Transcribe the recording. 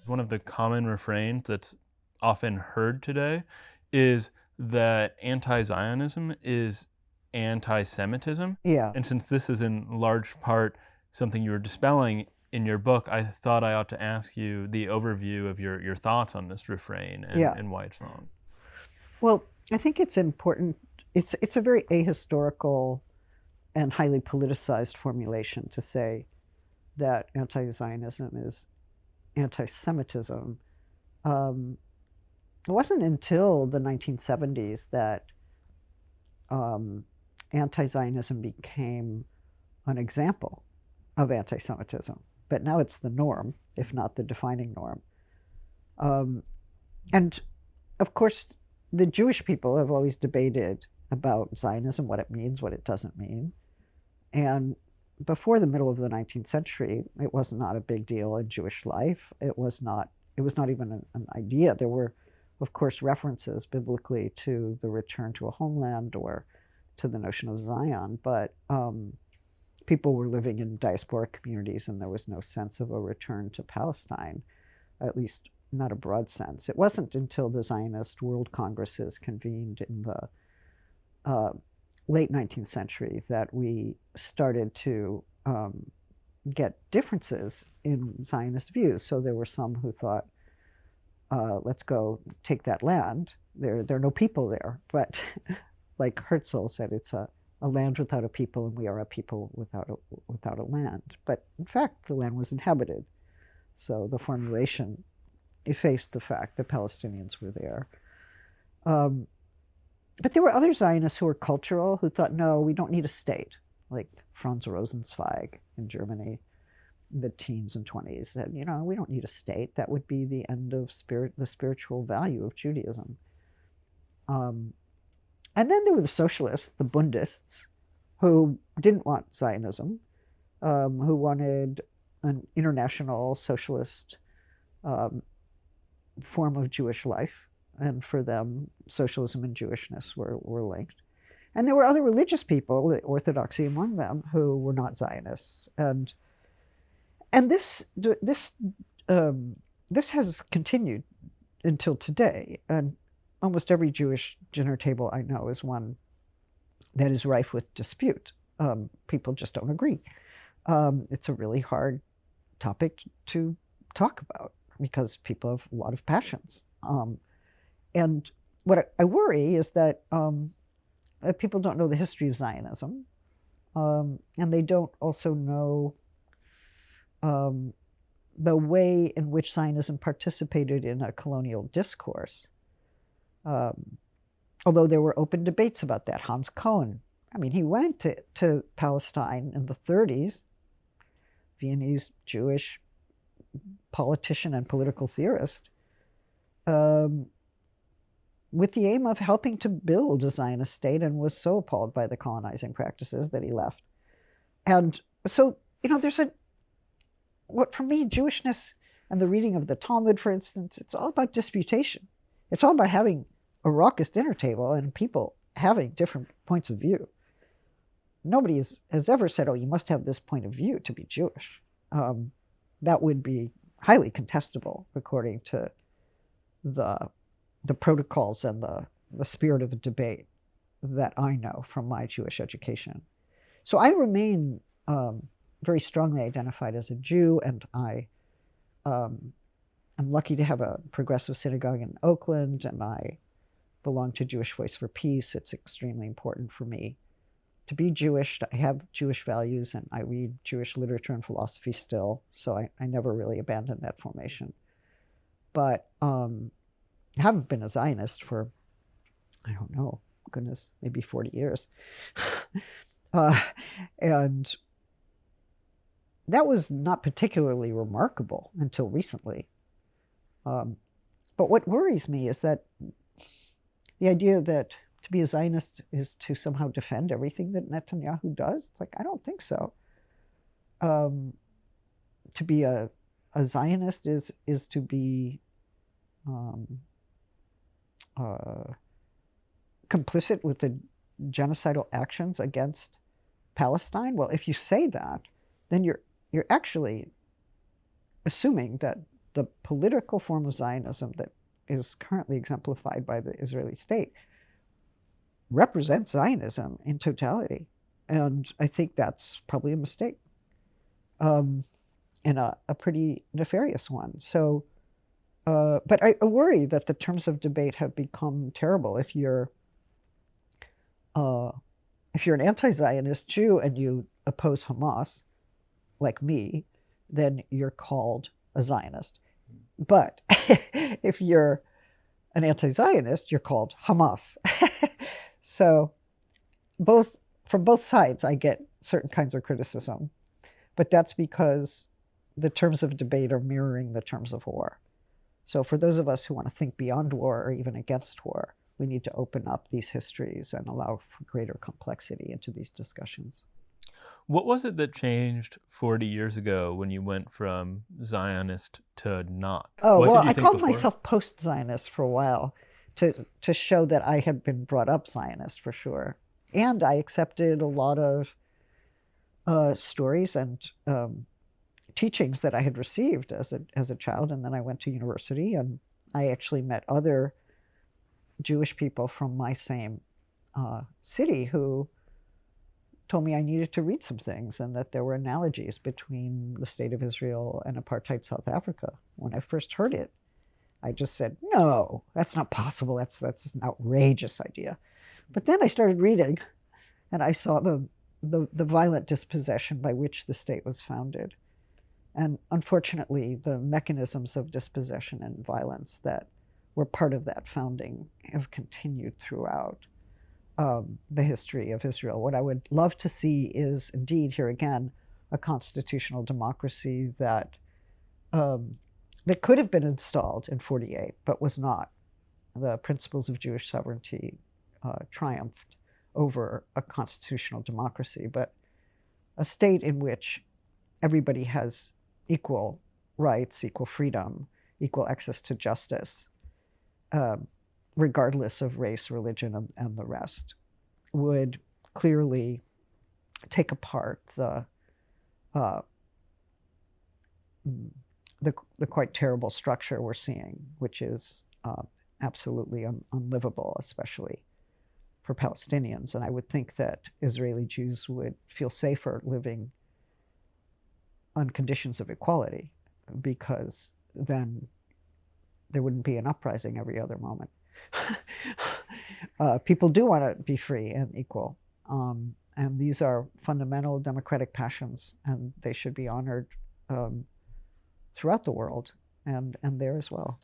One of the common refrains that's often heard today is that anti-Zionism is anti-Semitism. Yeah. And since this is in large part something you were dispelling in your book, I thought I ought to ask you the overview of your thoughts on this refrain Yeah. and why it's wrong. Well, I think it's important. It's a very ahistorical and highly politicized formulation to say that anti-Zionism is anti-Semitism. It wasn't until the 1970s that anti-Zionism became an example of anti-Semitism, but now it's the norm, if not the defining norm. And of course, the Jewish people have always debated about Zionism, what it means, what it doesn't mean. And before the middle of the 19th century, it was not a big deal in Jewish life. It was not even an idea. There were, of course, references biblically to the return to a homeland or to the notion of Zion, but people were living in diasporic communities and there was no sense of a return to Palestine, at least not a broad sense. It wasn't until the Zionist World Congresses convened in the late 19th century that we started to get differences in Zionist views. So there were some who thought, let's go take that land. There are no people there. But like Herzl said, it's a land without a people, and we are a people without a land. But in fact, the land was inhabited. So the formulation effaced the fact that Palestinians were there. But there were other Zionists who were cultural, who thought, no, we don't need a state, like Franz Rosenzweig in Germany in the teens and 20s said, we don't need a state. That would be the end of the spiritual value of Judaism. And then there were the socialists, the Bundists, who didn't want Zionism, who wanted an international socialist form of Jewish life. And for them, socialism and Jewishness were linked. And there were other religious people, the Orthodoxy among them, who were not Zionists. And this has continued until today. And almost every Jewish dinner table I know is one that is rife with dispute. People just don't agree. It's a really hard topic to talk about because people have a lot of passions. And what I worry is that people don't know the history of Zionism, and they don't also know the way in which Zionism participated in a colonial discourse. Although there were open debates about that. Hans Kohn, he went to Palestine in the 30s, Viennese Jewish politician and political theorist, with the aim of helping to build a Zionist state, and was so appalled by the colonizing practices that he left. And so, there's what for me, Jewishness and the reading of the Talmud, for instance, it's all about disputation. It's all about having a raucous dinner table and people having different points of view. Nobody has ever said, oh, you must have this point of view to be Jewish. That would be highly contestable according to the protocols and the spirit of the debate that I know from my Jewish education. So I remain very strongly identified as a Jew, and I'm lucky to have a progressive synagogue in Oakland, and I belong to Jewish Voice for Peace. It's extremely important for me to be Jewish. I have Jewish values, and I read Jewish literature and philosophy still, so I never really abandoned that formation. But I haven't been a Zionist for, I don't know, goodness, maybe 40 years. And that was not particularly remarkable until recently. But what worries me is that the idea that to be a Zionist is to somehow defend everything that Netanyahu does. It's like, I don't think so. To be a Zionist is to be complicit with the genocidal actions against Palestine. Well, if you say that, then you're actually assuming that the political form of Zionism that is currently exemplified by the Israeli state represents Zionism in totality. And I think that's probably a mistake, and a pretty nefarious one. So, but I worry that the terms of debate have become terrible. If you're an anti-Zionist Jew and you oppose Hamas, like me, then you're called a Zionist. But if you're an anti-Zionist, you're called Hamas. So from both sides, I get certain kinds of criticism, but that's because the terms of debate are mirroring the terms of war. So for those of us who want to think beyond war or even against war, we need to open up these histories and allow for greater complexity into these discussions. What was it that changed 40 years ago when you went from Zionist to not? Oh, What well, did you I think called before? myself post-Zionist for a while to show that I had been brought up Zionist for sure. And I accepted a lot of stories and teachings that I had received as a child. And then I went to university and I actually met other Jewish people from my same city who told me I needed to read some things and that there were analogies between the state of Israel and apartheid South Africa. When I first heard it, I just said, no, that's not possible. That's an outrageous idea. But then I started reading and I saw the violent dispossession by which the state was founded. And unfortunately, the mechanisms of dispossession and violence that were part of that founding have continued throughout the history of Israel. What I would love to see is indeed, here again, a constitutional democracy that could have been installed in 48, but was not. The principles of Jewish sovereignty triumphed over a constitutional democracy, but a state in which everybody has equal rights, equal freedom, equal access to justice, regardless of race, religion, and the rest, would clearly take apart the quite terrible structure we're seeing, which is absolutely unlivable, especially for Palestinians. And I would think that Israeli Jews would feel safer living on conditions of equality, because then there wouldn't be an uprising every other moment. People do want to be free and equal. And these are fundamental democratic passions, and they should be honored throughout the world and there as well.